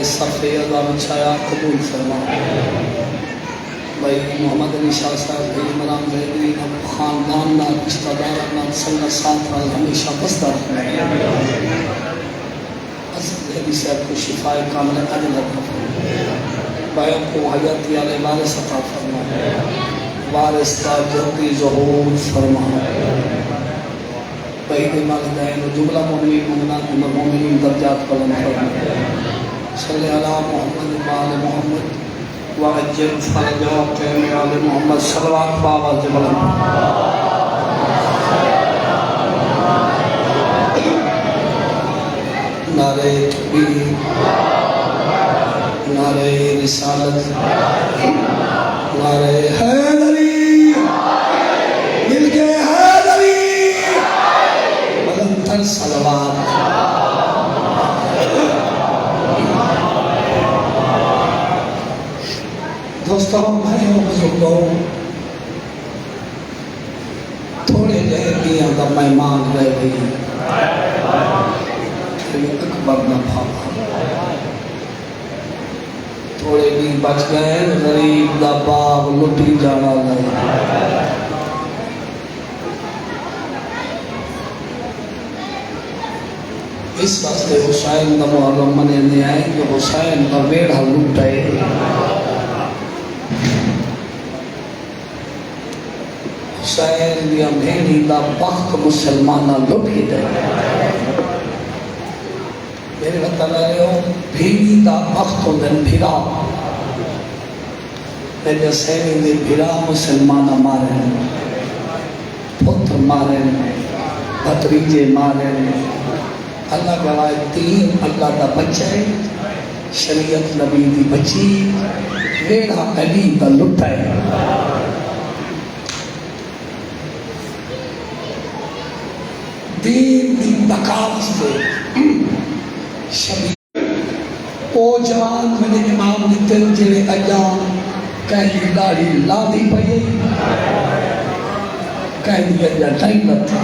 صفحے اللہ بچھایا قبول فرما بھائی محمد علی شاہ صاحب بھائی عمران زیدی خاندان نہ رشتہ دار نہ سنگت ساتھ رہا ہمیشہ بستا رکھنا حسن زیدی صاحب کو شفاء کامل عجل عطا فرما بھائی کو حیاتی علیہ وارث عطا فرما وارث کا جلدی ظہور فرما بھائی دے والدین و جملہ مومنین مومنات مومنین درجات بلند فرما صلی اللہ محمد وآل محمد وعجل فرجا قیم آل محمد صلوات بابا جبلن نعرہ تکبیر نعرہ رسالت نعرہ حیدری مل کے حیدری بلندر صلوات دوستوں بھائیوں بزرگوں تھوڑے لے دیاں دا مہمان رہ گئی اکبر نہ بھاگا تھوڑے بھی بچ گئے غریب دا باغ لٹی جانا لگا اس واسطے حسین دا محرم منانے آئے کہ حسین دا ویڑھا لٹائے حسین دیا بھینی دا بخت مسلمانہ لٹ کے دے میرے وطن آئے ہو بھینی دا بخت دن بھیرا میرے حسین دے بھیرا مسلمانہ مارے پتر مارے بھتریجے مارے اللہ گوائے تین اللہ دا بچے شریعت نبی دی بچی ویڑا علی دا لٹائے دین دی بقاوت دے شبیر او جوان میں امام نے تل جڑے ایام کہیں داڑھی لا دی پئی کہیں اجا ٹائم لتا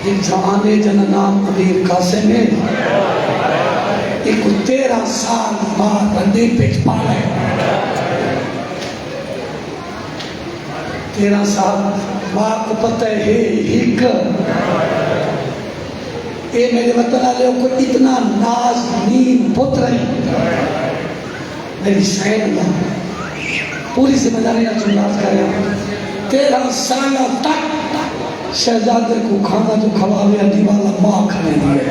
جن جوانے جن نام امیر قاسم ہے ایک 13 سال ماں بندے پیچ پا رہے 13 سال ماں کو پتہ ہے ہک اے میرے وطن علیہ کو اتنا ناز نیم پتر ہے میری سین اللہ پوری ذمہ داری نہ چنات کرے 13 سال تک شہزادے کو کھانا جو کھواوے دیوالا ماں کھنے دیئے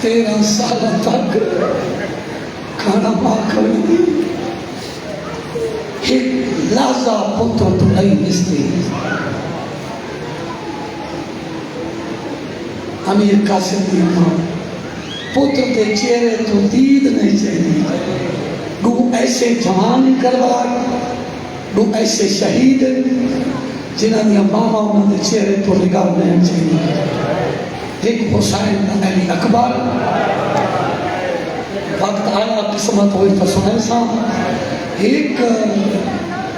13 سال تک کھانا ماں کھنے دیئے ایک لازہ پتر تو نہیں مستری امیر قاسم دی ماں پتر کے چہرے تو دید نہیں چاہیے گو ایسے جوان کروا گو ایسے شہید جنہاں دیا ماما انہوں نے چہرے تو نگاہ نہیں چاہیے ایک حسین علی اکبر وقت آیا قسمت ہوئی تو سنے سا ایک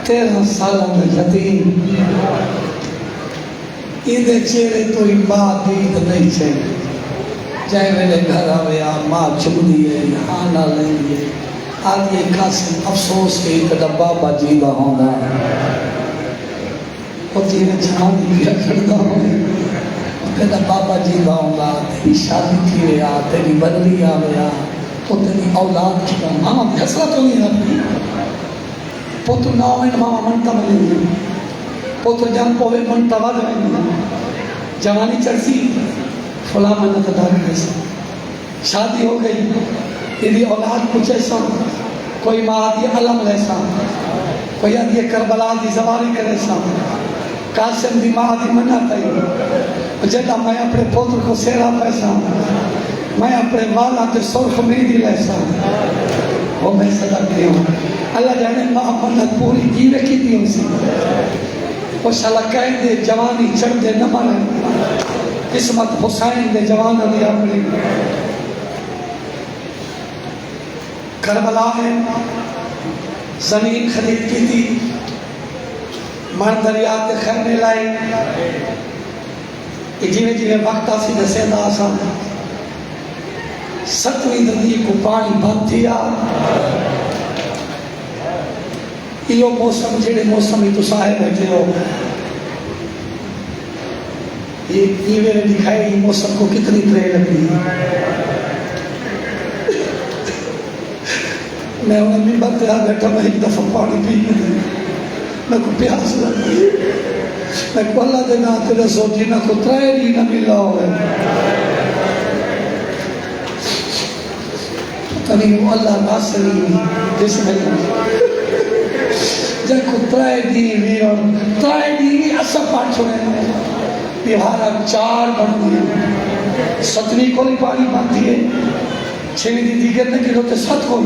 13 سالہ یتیم ایدے چہرے تو امباد دید نہیں چاہیے جائے میرے گھر آویا ماں چم دیئے آنا لیں گے آدھے قاسم افسوس کے ایک بابا جیدہ ہونا وہ تیرے جہانی بھی اکھڑتا ہوئے کہتا بابا جیدہ ہونا تیری شادی تھی ویا تیری بدلی آویا تو تیری اولاد کی ماما بھی حسرت ہوئی رہی پوتر نہ ہوئے ماما منتا ملے پوتر جان پوے منتا واد رہے جوانی چرسی فلا منت ادا کرے سا شادی ہو گئی تیری اولاد کچھ ایسا کوئی ماں آدھی علم لے سا کوئی آدھی کربلا دی زواری کرے سا قاسم دی ماں آدھی منت آئی جیتا میں اپنے پوتر کو سیرا پیسا میں اپنے والا تے سرخ میدی لے سا وہ میں صدا کرے ہوں اللہ جانے ماں منت پوری جیوے کی دی ہوں سی وہ شالا کہیں دے جوانی چڑھ دے نہ مرے قسمت حسین دے جوانہ دیا اپنی کربلا ہے زمین خرید کی تھی مرد دریات خیمے لائے جیوے جیوے وقت آسی دسے دا آسان ستویں ندی کو پانی بند تھیا یہ موسم جڑے موسم ہی تو صاحب بیٹھے ہو یہ میرے دکھائے یہ موسم کو کتنی ترے لگی میں انہیں بھی بات آ بیٹھا میں ایک دفعہ پانی پی گئی میں کو پیاس لگی میں کو اللہ دے نا تیرے سوچی نہ کو ترائے نہیں نہ ملا ہوئے تنی وہ اللہ ناصری بسم اللہ جن کو ترائے دی اور ترائے دی اصلا پانچ ہوئے ہیں بیوارا 4 بڑھ دیئے 7ویں کو لی پانی باندھی ہے 6ویں دی دیگر نے کہ ہوتے 7 کو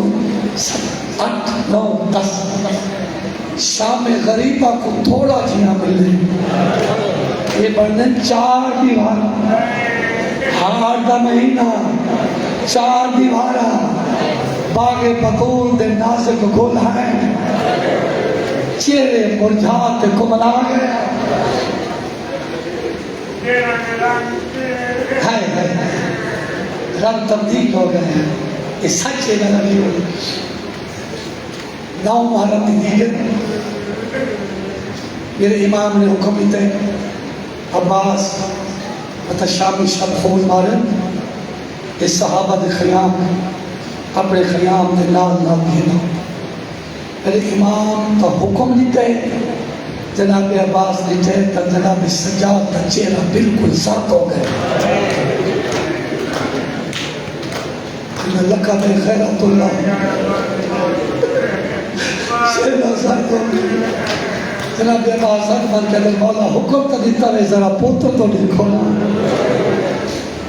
8 9 10 شام غریبہ کو تھوڑا جینا مل رہے یہ بڑھنے 4 دیوارا ہار دا مہینہ 4 دیوارا باغ بطول دے نازک گل ہیں چہرے مرجھات کملا گئے رنگ تبدیل ہو گئے ہیں یہ سچ ہے میرا بھی ہوئی 9 محرم دی دیگر میرے امام نے حکم دیتے عباس مطلب شامی شب خون مارن یہ صحابہ دے خیام اپنے خیام دے لال لال دینا میرے امام کا حکم دیتے جناب عباس دیتے تو جناب سجاد کا چہرہ بالکل سخت ہو گئے لکھا بے خیرات اللہ چہرہ سخت ہو گئے جناب عباس اکبر کے دل مولا حکم تو دیتا ہے ذرا پوتر تو دیکھو نا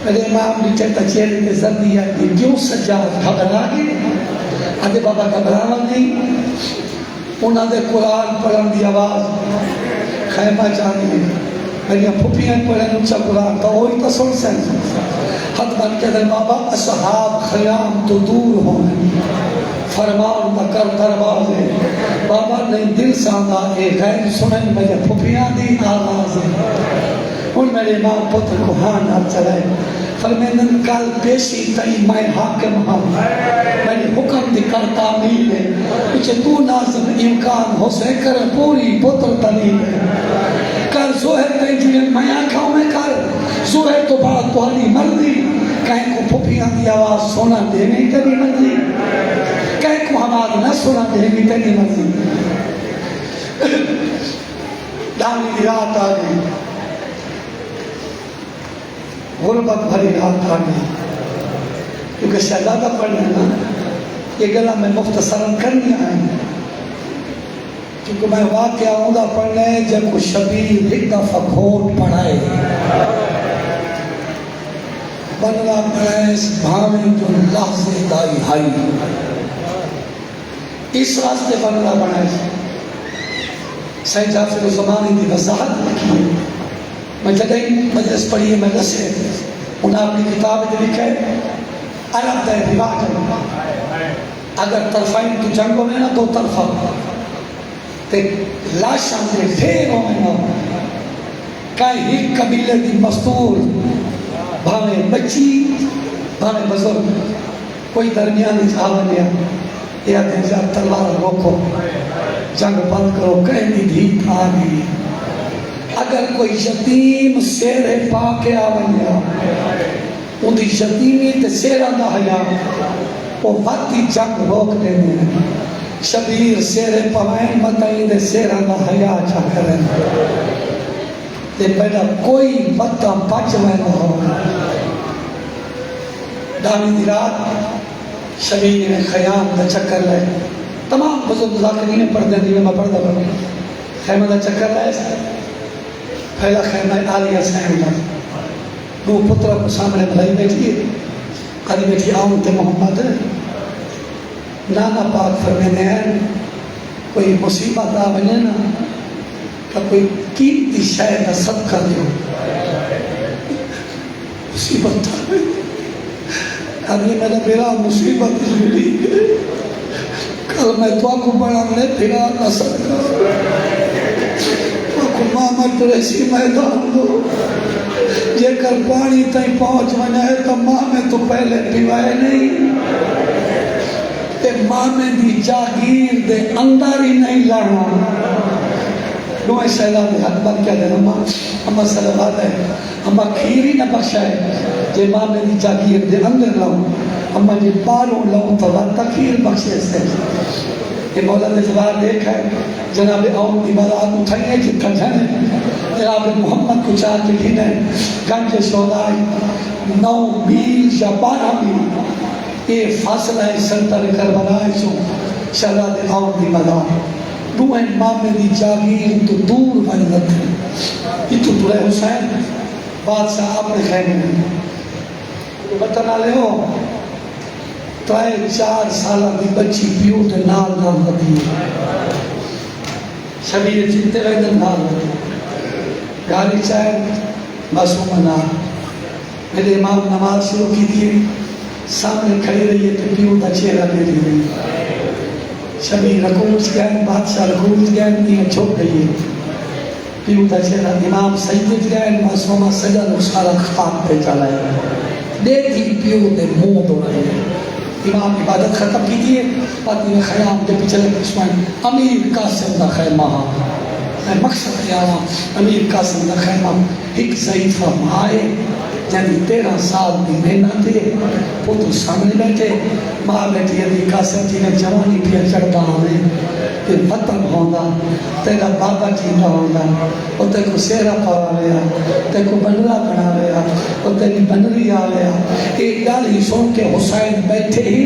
میرے امام دیتے تو چہرے کے زردی ہے کہ کیوں سجاد گھبرا گئے آدھے بابا گھبرانا نہیں انہاں دے قرآن پڑھن دی آواز خیمہ جانی ہے میری پھوپیاں پڑھن اونچا قرآن تو وہی تو سن سن حد بن کے دے بابا اصحاب خیام تو دور ہونے فرمان بکر دروازے بابا نہیں دل ساندہ اے غیر سنن میری پھوپیاں دی آواز ہے ان میرے امام پتر کو ہاں نہ چلائے فرمیدن کل پیشی تئی میں حاکم ہوں میری حکم دی کرتا میل ہے کچھ تو نازم امکان ہو سے کر پوری پتر تلیل ہے کل زہر تئی جنہیں میں آنکھاؤں میں کر زہر تو بعد تہاری مرضی کہیں کو پھوپیاں دی آواز سونا دے نہیں تیری مرضی کہیں کو ہمارا نہ سونا دے نہیں تیری مرضی ڈالی دی رات آ گئی غربت بھری رات آ گئی کیونکہ شہزادہ پڑھنے نا یہ گلا میں مختصراً کرنی آئیں کیونکہ میں واقعہ عمدہ پڑھنے جب کو شبیر ایک دفعہ گھوٹ پڑھائے بنلا پڑھائے اس بھاویں جو لحظے دائی ہائی اس راستے بنلا پڑھائے سید جعفر زمانی دی وضاحت لکھی ہے میں جدہی مجلس پڑھی ہے میں رسے انہاں اپنی کتاب دے لکھے عرب دے رواج اگر طرفین کی جنگوں میں نا 2 طرفہ تے لاشاں دے ڈھیروں میں نا کئی ہی قبیلے دی مستور بھاویں بچی بھاویں بزرگ کوئی درمیانی جھاوا لیا یا دے جا تلوار روکو جنگ بند کرو کہیں دی دھیت آ گئی اگر کوئی یتیم سیرے پا کے آویا ان دی یتیمی تے سیرہ نہ ہیا وہ وقتی جنگ روک دے دیں شبیر سیرے پوائن مطائی دے سیرہ نہ ہیا چا کریں دے بیٹا کوئی مطا بچ میں نہ ہو دانی دی رات شبیر نے خیام دا چکر لے تمام بزرگ ذاکرین پردے دیوے میں پردہ پڑھوں خیمہ دا چکر لے پہلا خیمہ آلیہ سین دا 2 پترہ کو سامنے بھلائی بیٹھی ہے آدھی بیٹھی آؤں تے محمد نانا پاک فرمینے ہیں کوئی مصیبت آ بنے نا کہ کوئی قیمتی شاید صدقہ دیو مصیبت آ بنے آدھی میرا میرا مصیبت ملی کل میں تو آپ کو بڑھانے پھرا نہ سکتا ماما تو ایسی میدان دو جے کر پانی تائیں پہنچ ونے تو مامے تو پہلے پیوائے نہیں تے مامے دی جاگیر دے اندر ہی نہیں لڑنا نوے سیلاب حد بن کیا دے اما صلوات ہے اما کھیری نہ بخشائے جے مامے دی جاگیر دے اندر لاؤں اما جی پالوں لاؤں تو وقت تخیر بخشے سے یہ مولا نے جواب دیکھا ہے جناب عوم دی بارات اٹھائیے جتنا جانے جناب محمد کو چاہ کے گھنے گنج شہدائی 9 میل یا 12 میل یہ فاصلہ ہے سنتر کربلا ہے سو شہداد عوم دی بارات دوئے مامے دی جاگیر تو دور بن لگتے یہ تو دورے حسین بادشاہ آپ نے خیمے میں بتنا لے ہو 3-4 سالہ دی بچی پیو تے نال نال لگی شبیر جنتے گئے دن نال لگی گالی چاہے معصوم نال میرے امام نماز شروع کی دیئے سامنے کھڑی رہی ہے کہ پیو دا چہرہ دے دی گئی شبیر رکوز گئے بادشاہ رکوز گئے نیہ چھوک گئی ہے پیو دا چہرہ امام سجد گئے معصومہ سجد اسکارا خطاب پہ چلائے دیکھی پیو دے منہ دو رہے امام عبادت ختم کی دیئے پاتی میں خیام دے پچھلے پچھوائیں امیر قاسم دا خیمہ میں مقصد خیامہ امیر قاسم دا خیمہ ایک ضعیفہ مائے یعنی 13 سال دی محنت ہے وہ تو سامنے بیٹھے ماں بیٹھی امیر قاسم جی نے جوانی پہ چڑھتا ہمیں کہ وطن ہوندہ تیرا بابا جی نہ ہوندہ اور تے کو سیرہ پاوا لیا تے کو بنرہ بنا لیا اور تیری بنری آ لیا ایک گالی سن کے حسین بیٹھے ہی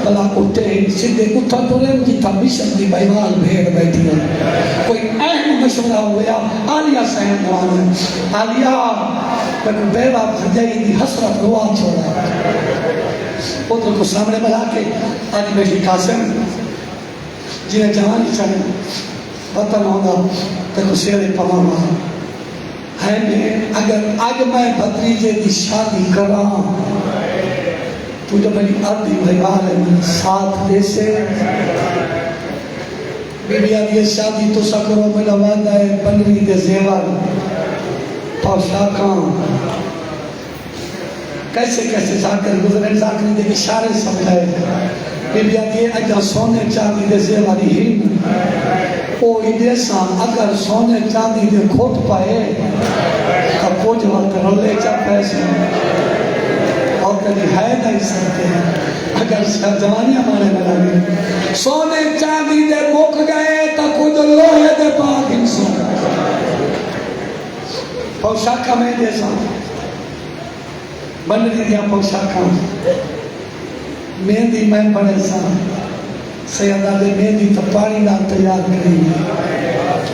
بلا اٹھے ہی سدھے اٹھا تو رہے جی تھا مشن دی بیوال بھیڑ بیٹھی ہے کوئی اہم مشورہ ہویا آلیہ سین دوان آلیہ لیکن بیوہ بھجائی دی حسرت روا چھوڑا پتر کو سامنے بلا کے آج بیٹھی قاسم جنہیں جوانی چاہے وطن ہوگا تو سیرے پمانا ہے میں اگر آج میں بھتریجے دی شادی کراں تو جو میری عربی بھائیوال ہے میں ساتھ دے سے بی بی آدھی شادی تو سکروں میں لوادہ ہے بنری دے زیور پوشاکاں کیسے کیسے جاکر گزرے جاکر دے اشارے سمجھائے بی بی آدھی اگر سونے چاندی دے زیواری ہی او ایدے سان اگر سونے چاندی دے کھوٹ پائے تو کچھ وقت رلے چا پیسے اور کبھی ہے نہیں سکتے اگر جوانی ہمارے میں لگے سونے چاندی دے مک گئے تو کچھ لوہے دے پاک انسان پوشاکہ میں دے سان بنری دیا پوشاکہ مہندی میں بڑے سان سیدہ دے مہندی تو پانی نہ تیار کریں گے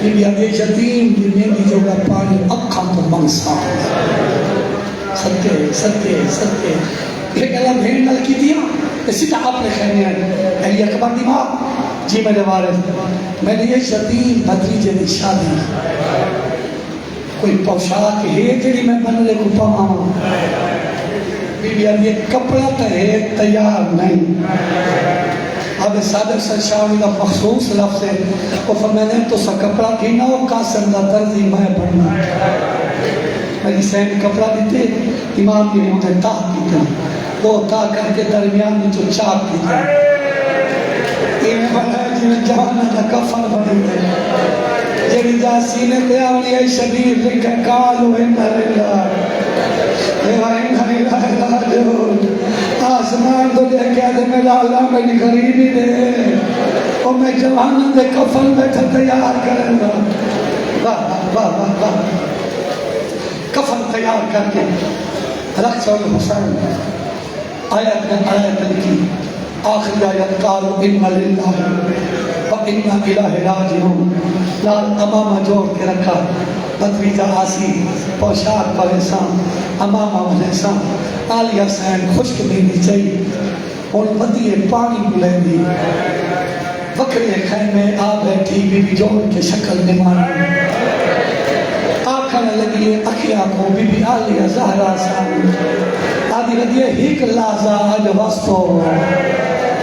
بی بی آدھے یتیم دی مہندی جو گا پانی اکھا تو منسا صدقے صدقے صدقے ایک اللہ بھین نل کی دیا اسی طرح آپ نے کہنے ہیں علی اکبر دی ماں جی میرے وارث میں نے یہ یتیم بھتریجے دی شادی کوئی پوشاک ہے جڑی میں بننے کو پاؤں بی بی آدھے کپڑا تو ہے تیار نہیں اب صادق سرشاوی کا مخصوص لفظ ہے وہ فرمانے تو سا کپڑا کی نہ ہو قاسم دا درزی میں پڑھنا میری سین کپڑا دیتے امام کی نے مجھے تاہ دیتا 2 تاہ کر کے درمیان میں جو چاپ دیتا یہ بنا جی میں جوانا دا کفر بنی دے جیڑی جا سینے پہ آولی ہے شبیر لکھا کالو انہا للہ انہا للہ جو آسمان تو دے کیا دے میرا اللہ میری غریبی دے اور میں جوانہ دے کفن بیٹھا تیار کریں گا واہ واہ واہ واہ کفن تیار کر کے رکھ سوال حسین آیت میں آیت لکھی آخری آیت قالوا اِنَّ لِلَّهِ وَإِنَّ إِلَهِ رَاجِعُونَ لال امامہ جوڑ کے رکھا بطریجہ آسی پوشاک پریسان امامہ ولیسان آلیہ سین خشک دینی چاہیے ان بدیے پانی بلے دی وکرے خیمے آ بیٹھی بی بی جوڑ کے شکل نمانی آکھنے لگی اکھیا کو بی بی آلیہ زہرہ سان آدھی لگی ہیک لازا آج وستو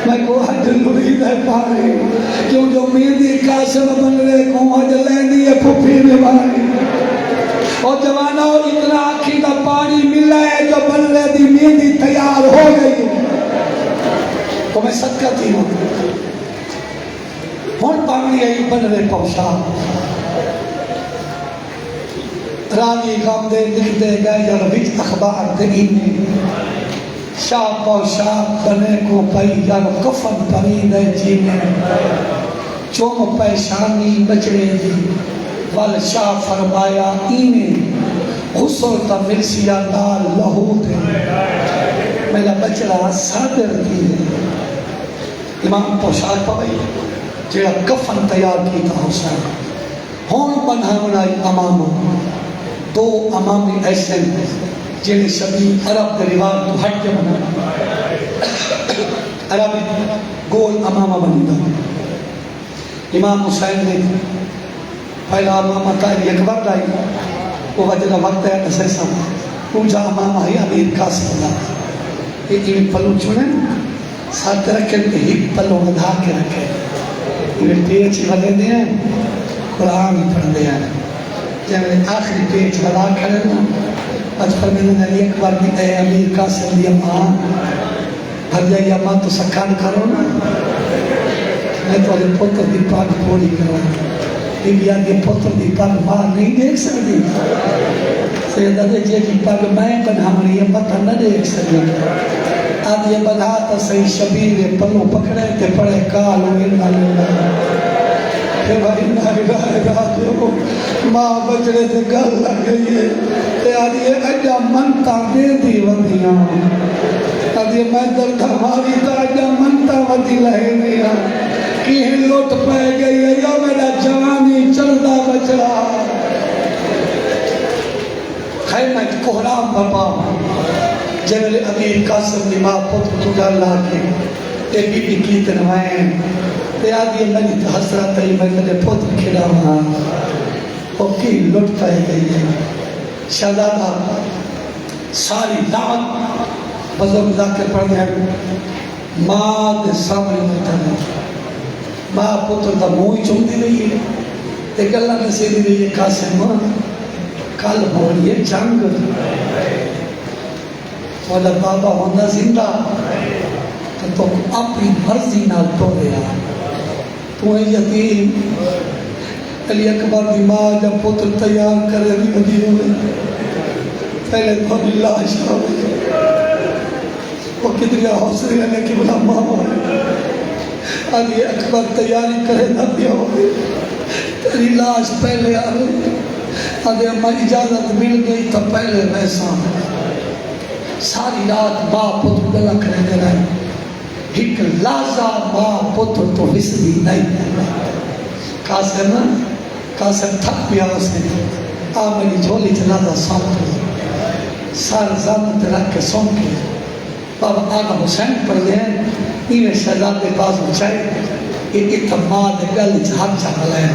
میں کو حج مرید ہے پاری کیوں جو میدی قاسم بن رہے کو حج لینی ہے پھوپی میں بھائی اور جوانہ اتنا آکھی دا پانی ملا ہے جو بلے دی مہندی تیار ہو گئی تو میں صدقہ تھی ہوں پانی آئی بلے پہنچا راوی کام دے لکھتے گئے یا ربیت اخبار دئینے شاہ پاو شاہ بنے کو پئی یا کفن پرین دے جینے چوم پیشانی بچڑے دی وال شاہ فرمایا اینے غسل تا مرسیا نال لہو دے میرا بچڑا صادر دی امام پوشاک پائی جیڑا کفن تیار کی تا حسین ہون بنہا منائی امامو دو امامی ایسے جیڑے شبیہ عرب کے رواج تو ہٹ کے بنا عربی گول امامہ بنی دا امام حسین نے پہلا امامہ تاری اکبر لائی وہ وجہ وقت ہے اسے سا پوچھا امامہ ہی امیر قاسم اللہ یہ پلو چنے ساتھ رکھیں کہ ہی پلو مدھا کے رکھیں یہ پیچ لگے دے ہیں قرآن ہی پڑھ دے ہیں جب میں آخری پیچ لگا کھڑے نا آج پر میں نے علی اکبر کی اے امیر قاسم دی اماں بھر جائے اماں تو سکھان کرو نا میں تو علی پتر دی پاک پوری کرو یہ بھی آگے پتر دی پاک ماں نہیں دیکھ سکتی سیدہ دے جے کی پاک میں بنا منی امت نہ دیکھ سکتی آدھ یہ بنا تا صحیح شبیر پلو پکڑے تے پڑے کالو انہا للہ کہ بھائی نہ دیو ماں بچڑے تے گل لگ گئی ہے تے آدھ یہ اجا منتا دے دی ودیاں آدھ یہ میں دردہ ماری تا اجا منتا ودی لہے دیا کہیں لوٹ پہ گئی ہے یا میرا جوانی چلدہ بچڑا خیمہ کوہرام بابا جنرل امیر قاسم دی ماں پتر تجھا اللہ کے تے بی بی کی تنوائیں تے آدھی اللہ کی حسرت تری میں کدے پتر کھڑا وہاں وہ کی لٹ پائے گئی ہے شہزادہ ساری دعوت بزرگ جا کے پڑھ دیں ماں دے سامنے ہوتا ہے ماں پتر دا موئی چوندی رہی ہے ایک اللہ نے سیدھی رہی ہے قاسم کل ہو رہی ہے جنگ والا بابا ہونا زندہ تو اپنی مرضی نال تو لیا تو ہے یتیم علی اکبر دی ماں جب پتر تیار کرے دی بدی ہوئی پہلے تو اللہ شاہ وہ کتنی حوصلے رہنے کی بلا ماما علی اکبر تیاری کرے نہ دیا ہوئی تیری لاش پہلے آ رہی آدھے اما اجازت مل گئی تو پہلے ویسا ساری رات ماں پتر گلہ کرے دے رہے ایک لازہ ماں پتر تو حسنی نہیں قاسم تھک پیا اس نے آمنی جھولی چلاتا سونک سار زامت رکھ کے سونک بابا آگا حسین پر لیں ایویں شہزادے باز بچائے ایک اتماد گل جھاک چاہ لیں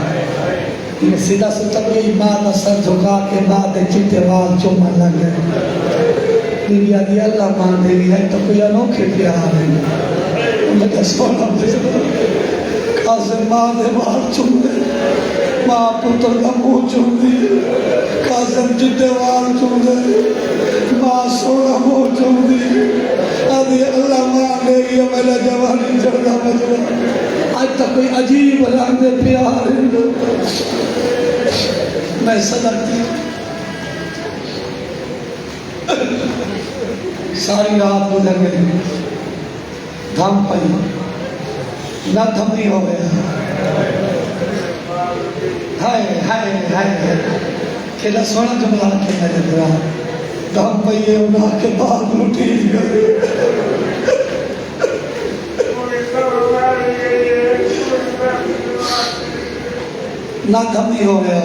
ایویں سیدھا ستا بھی ماں دا سر جھکا کے ماں دے چٹے وال چوما لگ گئے دیویا دی اللہ ماں دیوی ہے تو کوئی انوکھے پیار ہے میں سونا دے قاسم ماں دے وال چوم دے ماں پتر کا منہ چوم دی قاسم چٹے وال چوم دے ماں سونا منہ چوم دی آدھی اللہ ماں دیوی ہے میرا جوانی چڑھا بچڑا آج تک کوئی عجیب رنگ پیار ہے میں صدقتی ساری رات گزر گئی دھم پئی نہ دھمنی ہو گیا ہائے ہائے ہائے کھیلا سونا جملہ کے میرے درا دھم پئی ہے انہاں کے بعد لٹی گئی نہ دھمنی ہو گیا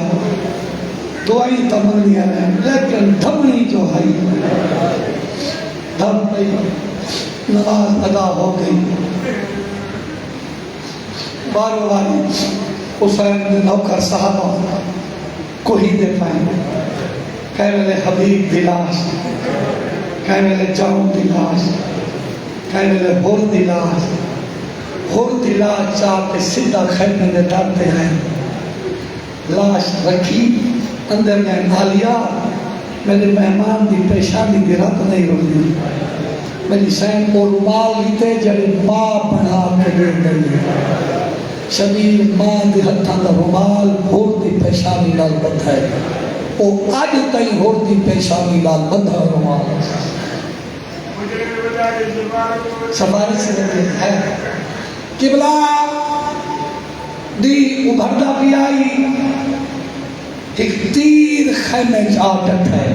دعائی تمنی ہے لیکن دھمنی جو ہے دھم پئی نماز ادا ہو گئی بارو باری حسین نے نوکر صحابہ کو ہی دے پائیں کہہ ملے حبیب دی لاش کہہ ملے جاؤں دی لاش کہہ ملے ہور دی لاش ہور دی لاش چاہ کے سدھا خیمے نے ڈالتے ہیں لاش رکھی اندر میں آلیا میرے مہمان دی پیشانی دی رت نہیں ہوتی. میری سین کو رومال لیتے جڑے ماں بنا کے دے گئی. شبیر ماں دے ہتھاں دا رومال ہور دی پیشانی نال بندھا ہے. وہ اج تائیں ہور دی پیشانی نال بندھا رومال. سفارش سے ہے قبلہ دی ابھردا بھی آئی. ایک تیر خیمے جا ڈٹھا ہے.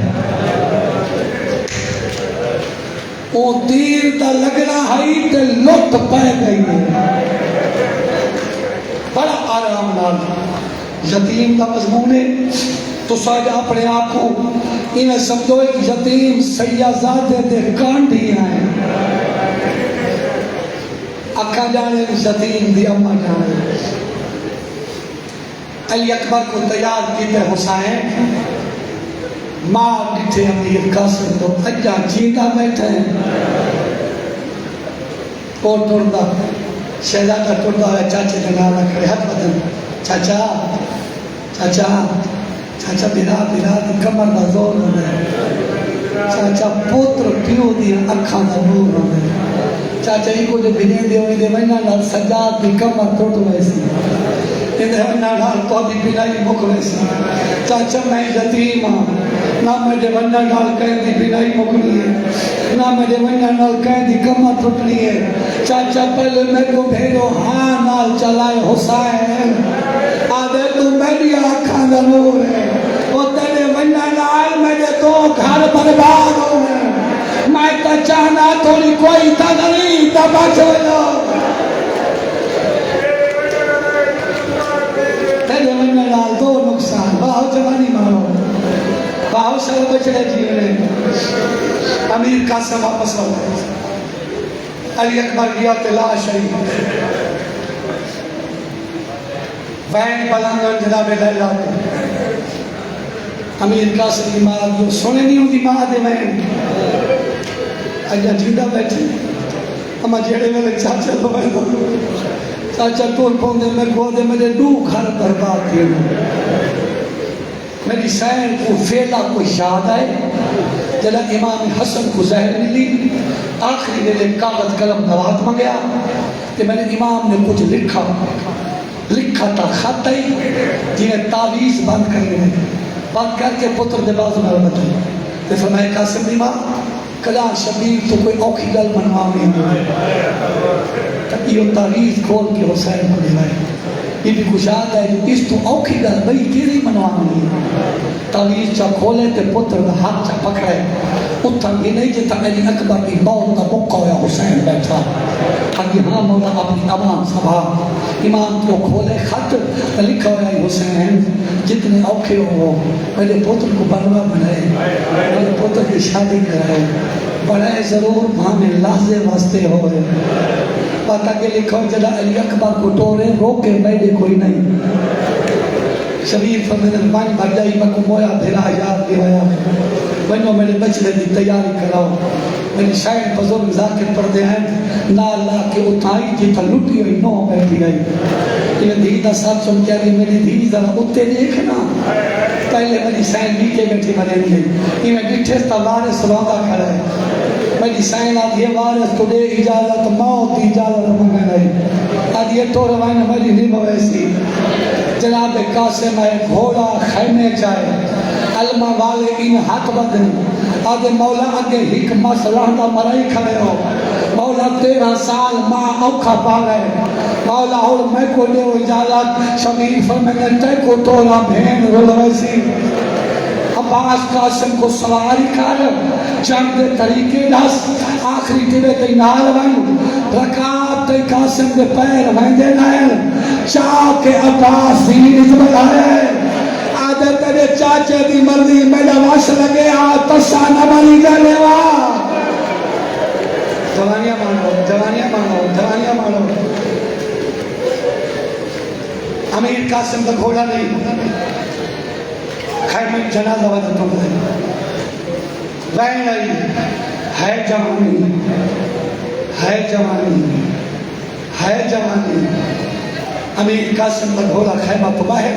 وہ تیر دا لگنا ہے تے لٹ پہ گئی ہے. بڑا آرام نال یتیم دا مضمون ہے. تو ساجا اپنے آپ کو انہیں سمجھو ایک یتیم سیازادے دے کانڈی ہیں. اکھا جانے یتیم دی اماں جانے. علی اکبر کو تیار کیتے حسین. ماں ڈٹھے امیر قاسم تو اجا جیتا بیٹھے ہیں. وہ ٹردا شہزادہ ٹردا ہے. چاچے کے نال کھڑے ہاتھ بدن. چاچا چاچا چاچا بنا بنا دی کمر دا زور ہونا ہے. چاچا پوتر پیو دی اکھاں دا نور ہونا ہے. چاچا ہی کو جو بنے دے ہوئے دے وینا نال سجاد دی کمر ٹوٹ ویسی. ادھر نال تو دی بنائی مک ویسی. چاچا میں یتیم ہاں. نہ میرے ونہ نال کہیں دی بنائی مکنی ہے. نہ میرے ونہ نال کہیں دی کمر ٹوٹنی ہے. چاچا پہلے میں کو بھیجو ہاں نال چلائے حسین. آدھے تو میری آنکھاں دا نور ہے. وہ تیرے ونہ نال میرے تو گھر برباد ہو گئے. میں تا چاہنا تھوڑی کوئی تغری تبا چھوڑو. تیرے ونہ نال دو نقصان. باہو جوانی مارو باہو سر بچڑے جیونے. امیر قاسم واپس ہو گئے. علی اکبر گیا تلاش ہے. وین پلنگن جناب لیلہ. امیر قاسم کی ماں جو سنے نہیں ہوتی ماں دے وین. اجا جیدہ بیٹھے. اما جیڑے میں چاچا تو میں دو چاچا تول پوندے میں گو دے میرے دو گھر برباد دیے. میری سین کو فیلا کو یاد آئے. جلہ امام حسن کو زہر ملی. آخری میرے کاغذ قلم دوات منگیا کہ میں نے امام نے کچھ لکھا تھا خط ہے جنہیں تعویز بند کرنے میں بند کر کے پتر دے بازو میں رمت ہے. تو فرمائے قاسم دی ماں کلا شبیر تو کوئی اوکھی گل منوا نہیں ہوئے. یہ تعویز کھول کے حسین کو دلائے. یہ بھی کشاد ہے اس تو اوکھی گل بھئی کیری منوا نہیں. تعویز چا کھولے تے پتر دا ہاتھ چا پکڑے. اتھا یہ نہیں جتا علی اکبر کی موت کا موقع ہویا حسین بیٹھا. اگی ہاں مولا اپنی امان سبھا. امام کو کھولے خط لکھا ہویا حسین جتنے اوکھے ہو میرے پتر کو بنوا بنائے. میرے پتر کی شادی کرائے. بڑھائے ضرور وہاں میں لحظے واسطے ہوئے. پتہ کہ لکھو جدا علی اکبر کو ٹورے روکے میرے کوئی نہیں. شبیر فرمین پانی بھر جائی میں کو مویا بھیرا یاد دیوایا. بنو میرے بچے دی تیاری کراؤ. میری شاید بزرگ ذاکر پڑھتے ہیں نا اللہ کے اتھائی جیتا لٹی ہوئی نو بیٹھی گئی. انہیں دھی دا ساتھ سن کیا رہی میری دھی ذرا اتے دیکھنا. پہلے میری سائن نیچے بیٹھی مرین گئی. انہیں ڈٹھے ستا وارث روگا کھڑا ہے. میری سائن آدھی وارث تو دے اجازت موت اجازت مانگا گئی. آدھی یہ تو روائن میری نہیں مویسی. جناب قاسم ہے گھوڑا خیمے چاہے علمہ والے ان حق بدن. آدھے مولا آگے ہک مسئلہ دا مرائی کھڑے ہو. مولا 13 سال ماں اوکھا پا گئے. مولا اور میں کو لے اجازت. شبیر فرمائے تے کو تولا بھین رلویسی. عباس قاسم کو سواری کر جنگ دے طریقے دس. آخری ٹبے تے نال ون رکاب تے قاسم دے پیر ویندے نائل. چاہ کے عباس دین عزمت آئے. آدھے تیرے چاچے دی مرضی میرا واش لگے تسا نمانی گلے وا. جوانیاں مانو جوانیاں مانو جوانیاں مانو. امیر قاسم دا گھوڑا نہیں خیمہ جنازہ وجہ تو گئے. وین آئی ہے جوانی ہے جوانی ہے جوانی. امیر قاسم دا گھوڑا خیمہ تو باہر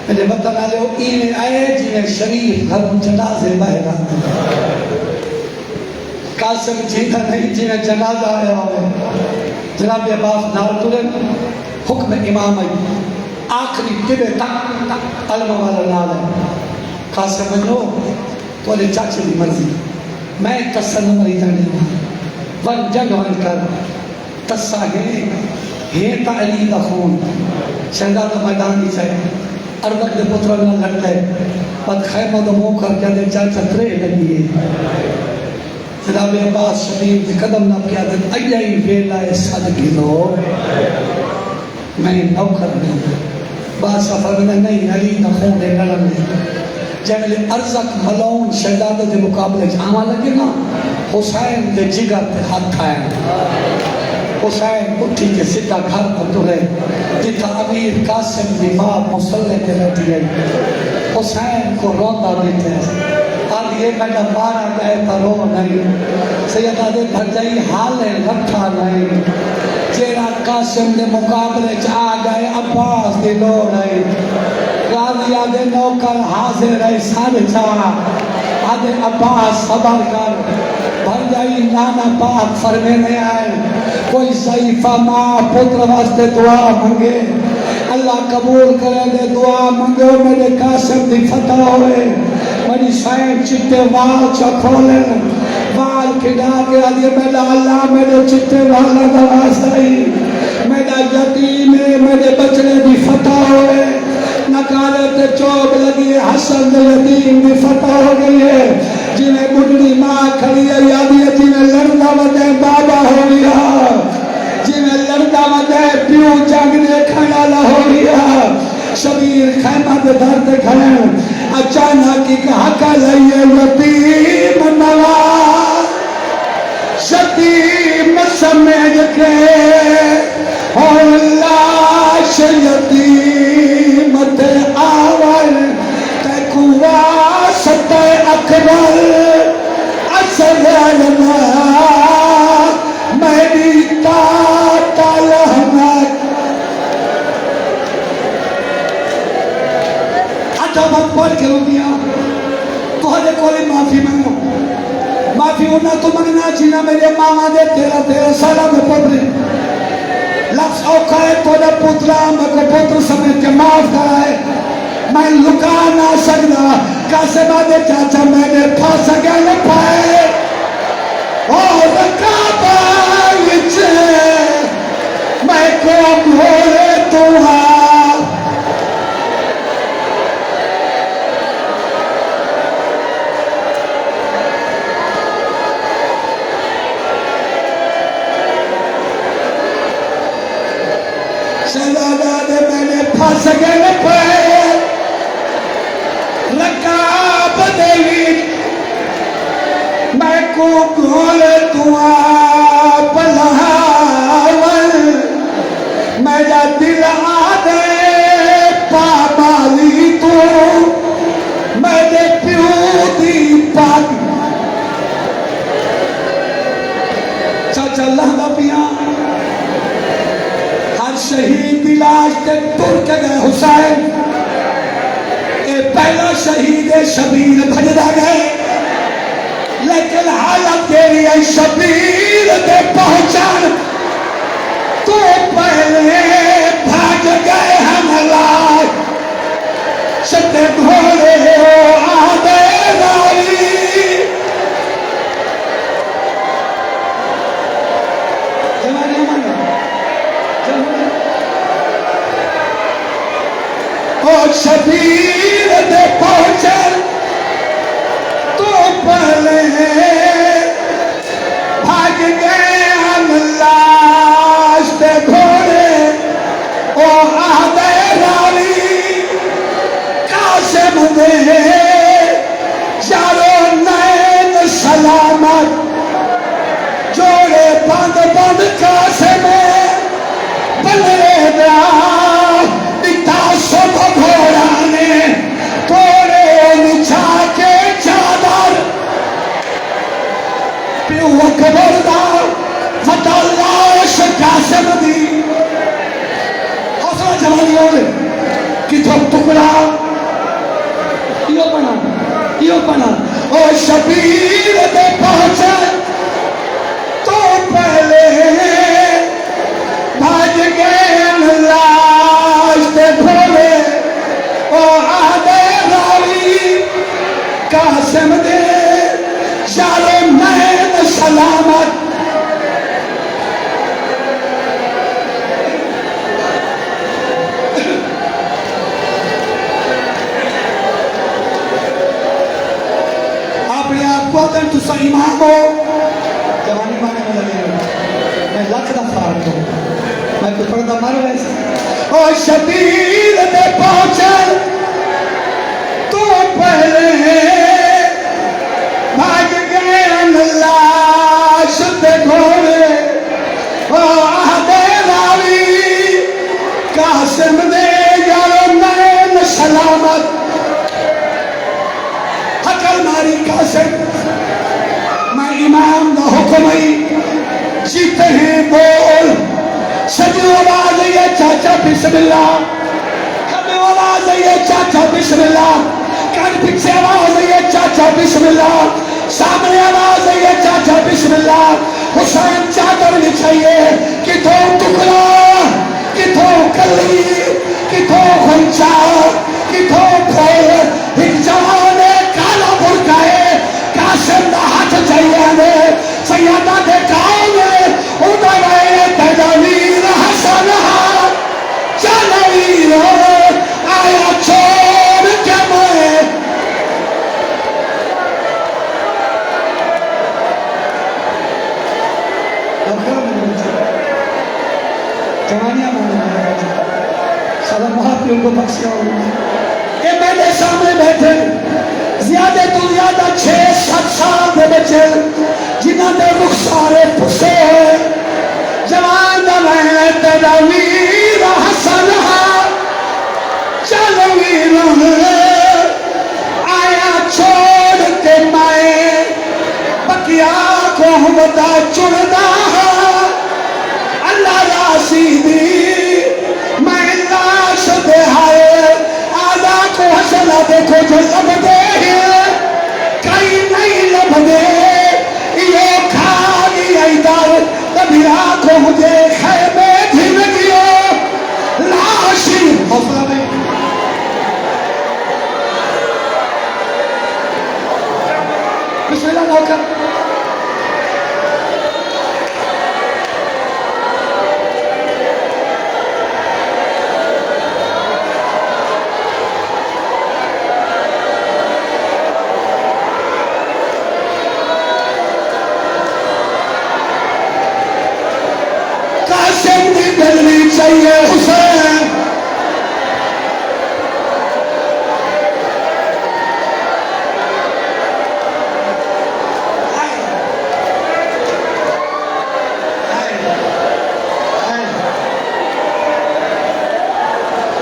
میرے وطن والے ایویں آئے جی شریف گھر جنازے بہرا قاسم جیتا نہیں جی جنازہ آیا ہوئے جناب عباس نال ترن حکم امام آئی آخری طبع تک علم والا نال ہے قاسم بنو تو علی چاچے دی مرضی میں تسن مری جانے ون جنگ ون کر تسا ہے تا علی دا خون شہزادہ میدان دی چاہے اربک دے پتر نہ لڑتا ہے پت خیمہ دا منہ کر کے دے چاچا ترے لگی ہے جناب عباس شریف دے قدم نہ کیا دے ایہی ویلا صدقے لو میں نوکر نہیں بادشاہ فرمایا نہیں علی دا خون دے لڑن دے جب ارزق ملون شہزادہ دے مقابلے جاما لگے نا حسین دے جگر تے ہاتھ آئے حسین اٹھی کے سدھا گھر پر تلے جتا امیر قاسم دی ماں مسلح تے رہتی ہے حسین کو روندہ دیتے ہیں آج یہ میڈا مارا گئے پر رو نہیں سیدہ دے بھرجائی حالے رکھا نہیں جیرا قاسم دے مقابلے چاہ گئے عباس دے لو نہیں راضی آدھے نوکر حاضر ہے سارے چاہ آدھے عباس صبر کر بھرجائی نانا پاک فرمینے آئے کوئی ضعیفہ ماں پتر واسطے دعا منگے اللہ قبول کرے دے دعا منگے میرے قاسم دی فتح ہوئے میری سائن چٹے وال چکھولے وال کھڑا کے آدھے میرا اللہ میرے چٹے والا دواز دائی میرا یتیم ہے میرے بچنے دی فتح ہوئے نکالے تے چوب لگی حسن دے یتیم دی فتح ہو گئی ہے جنہیں بڑھنی ماں کھڑی ہے یادی ہے جنہیں لڑنا ودے بابا ہو گیا جنہیں لڑنا ودے پیو جنگ دے کھڑا ہو گیا شبیر خیمہ دے دھر دے کھڑے اچانک ایک حقا لئیے یتیم نواز یتیم سمجھ کے لاش یتیم تے آور تے قواست اکبر اصغرنا میری تاتا لہنک وقت پڑھ کے رو دیا تو ہر کوئی معافی منگو معافی ہونا تو منگنا جینا میرے ماما دے 13 سالہ میں پترے لفظ اوکھا ہے تو نے پترا میں کو پتر سمیت کے معاف کرائے میں لکا نہ سکتا کاسے بادے چاچا میں نے پھانسا گیا نہ پائے اور رکابہ وچے میں کو بھولے تو سگن پائے رکاب دیوی میں کو بھول دعا پلاول میرا دل آدھے پامالی تو میرے پیو دی پاک چاچا اللہ دا پیاں شہید علاج تے ٹر کے گئے حسین اے پہلا شہید شبیر بھجدہ گئے لیکن حالت تیری ہے شبیر دے پہنچان تو پہلے بھاگ گئے ہم لائے شتے گھوڑے آدھے رائی اور شبیر دے پہنچے تو پہلے بھاگ گئے ہم لاش دے گھوڑے اور آدھے راوی قاسم دے یارو نین سلامت جوڑے بند بند قاسم بلے دا سب گھوڑانے توڑے نچھا کے چادر پیو اکبر دا فتح لاش قاسم دی حوصلہ جوانی ہو گئے کتوں ٹکڑا یہ پڑھا او شبیر دے پہنچے تو پہلے بھاج گئے لاش دے بھولے او آدھے راوی قاسم دے یارو مین سلامت اگر تسا امام ہو جوانی مانے میں لگے میں لکھ دا فارغ ہوں میں تو پردہ مر ویسے او شبیر دے پہنچل تو پہلے بھاگ گئے لاش دے گھوڑے او آدھے راوی قاسم دے یارو نین سلامت حقل ماری قاسم امام دا حکم ہے جیتے ہیں بول سجو آواز ہے چاچا بسم اللہ کھبے آواز ہے چاچا بسم اللہ کان پیچھے آواز ہے چاچا بسم اللہ سامنے آواز ہے چاچا بسم اللہ حسین چادر بچھائیے کتوں ٹکڑا کتوں کلی کتوں خنچا کتوں پھول ایک جوان کالا برکائے قاسم دا ہاتھ چاہیے نے سیادہ دے کاؤں نے اُدھا گئے تدویر حسن چلویر آیا چھوڑ کے میں جوانیاں مانے سلام محافیوں کو بخشیا یہ میرے سامنے بیٹھے زیادہ تو زیادہ 6-7 سال دے بچے جنہاں دے رخسارے پسے ہوئے جوان دا میں تدویر حسن چلویر آیا چھوڑ کے میں بکیا کو ہمتا چڑھدا اللہ راسیدی میں لاش دے ہائے آدھا کو حسنہ دیکھو جو لب دے کئی نہیں لب دے یہ کھالی ایدار تبھی آنکھوں مجھے خیمے دھن گیا لاشی حوصلہ میں بسم اللہ نوکر چاہیے حسین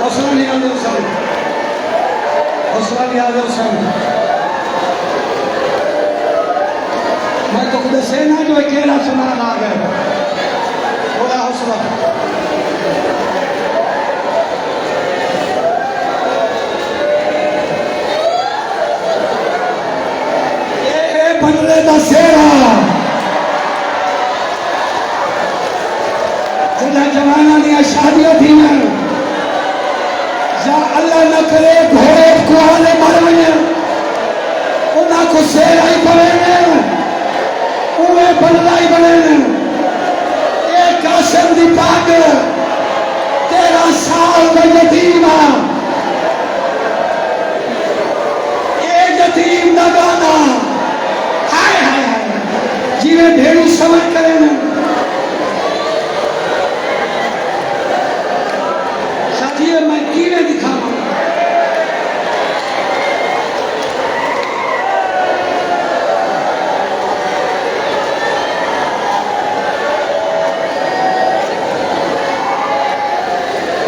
حوصلہ نہیں آدھے حسین حوصلہ نہیں آدھے حسین میں تو خود سے نہ جو اکیلا سنان آ گئے بولا حوصلہ بنلے دا سیرا جنہا جوانہ دیا شادیوں تھی میں یا اللہ نہ کرے گھوڑے کو آلے مرونے انہاں کو سیرا ہی پڑھنے اوہ بنلائی بننے ایک قاسم دی پاک 13 سال کا یتیمہ ایک یتیم دا گانا جیوے بھیڑی سمجھ کریں ساتھیے میں کیوے دکھاؤں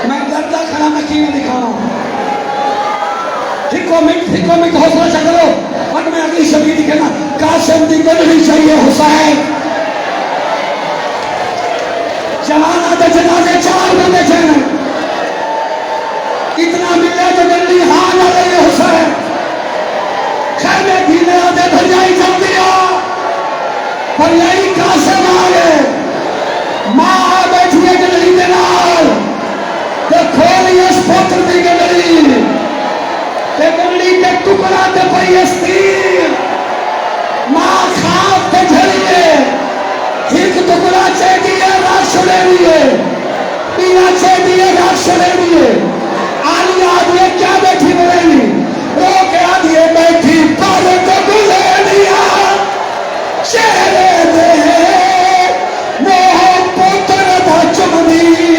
میں دردہ کھڑا میں کیوے دکھاؤں ٹھیکو مٹ حوصلہ چکرو اور میں اگلی شبیر کہنا قاسم دی گلنی چاہیے حسین جوانہ دے جنازے 4 بندے چاہنے اتنا اور یہی قاسم آگے ماں بیٹھی ہے گنڈلی دے نال تے کھولی اس پوتر دی گنڈلی تے گنڈلی تے ٹکڑا تے پئی اس تیر ماں خواب تے جھلیے ایک ٹکڑا چے دیئے راکش لے لیے پینا چے دیئے راکش لے لیے آلی آدھے کیا بیٹھی بڑھیں رو کے آدھے بیٹھی پر کو گلے لیا چہرے دے وہ پوتر دا چمنی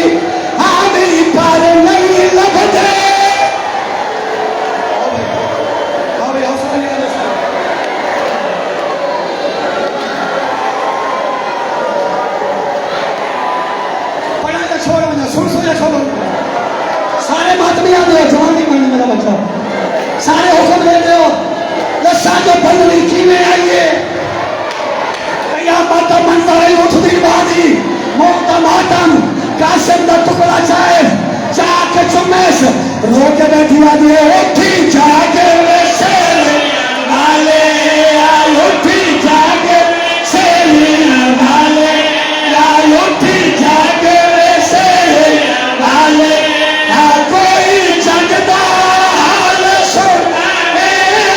آدھی پر نہیں لگ دے پڑھا جا چھوڑو جا سن سن جا چھوڑو سارے ماتمی آدھے ہو جوان نہیں ماننے میرا بچہ سارے حکم دے دے ہو لسا جو بندلی کی میں آئیے قیامت منظر اٹھ دی بادی موت ماتم قاسم دا ٹکڑا چاہے جا کے چمیش رو کے بیٹھی آدھی اٹھی جا کے سیل والے آئی اٹھی جا کے سیل والے آئی اٹھی جا کے سیل والے کوئی جگدہ حال سنے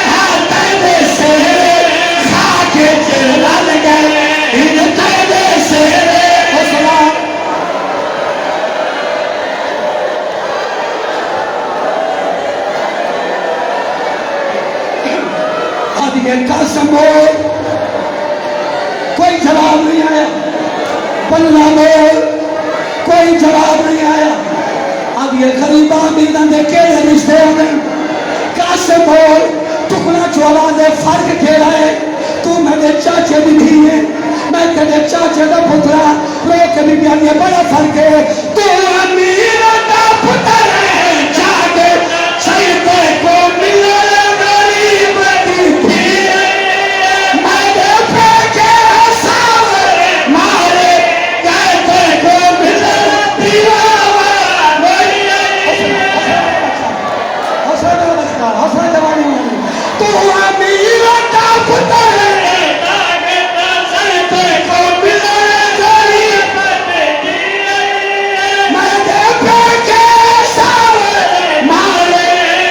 ہاتھ دے سیرے خاک چلال گئے ان دے سیرے حسنا آدھی قاسم بول کوئی جواب نہیں آیا بننا بول کوئی جواب نہیں آیا آدھی غریبہ میدان دے کے رشتے ہونے قاسم بول ٹکڑا چولا دے فرق کھیلا ہے تو میرے چاچے بھی تھی ہے میں تیرے چاچے دا پترا رو کے بھی بیانی بڑا فرق ہے تو امیر دا پتر ہے جاگے سیدے کو ملے غریب دی تھی میرے پھیکے ساور مارے کہتے کو ملے دیوار حسن جوانی ہوئی تو امیر دا پتر ہے سیدے کو ملے غریب دی میرے پھیکے ساور مارے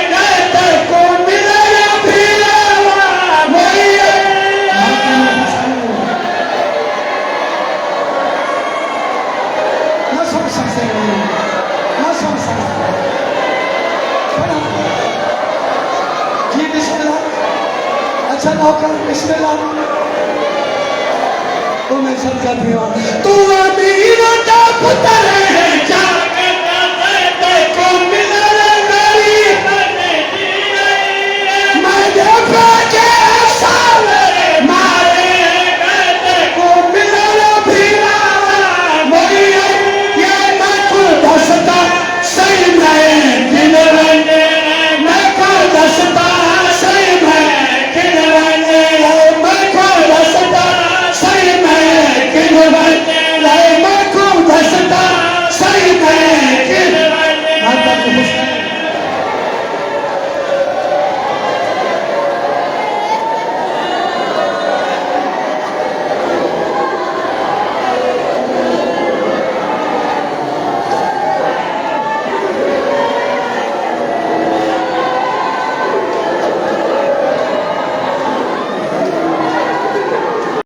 کہتے کو ملے دیوار نہ سمجھ سکتے نہ سمجھ سکتے جی بسم اللہ اچھا نوکر بسم اللہ تو میں سب کا دیوان تو امیر دا پتر ہے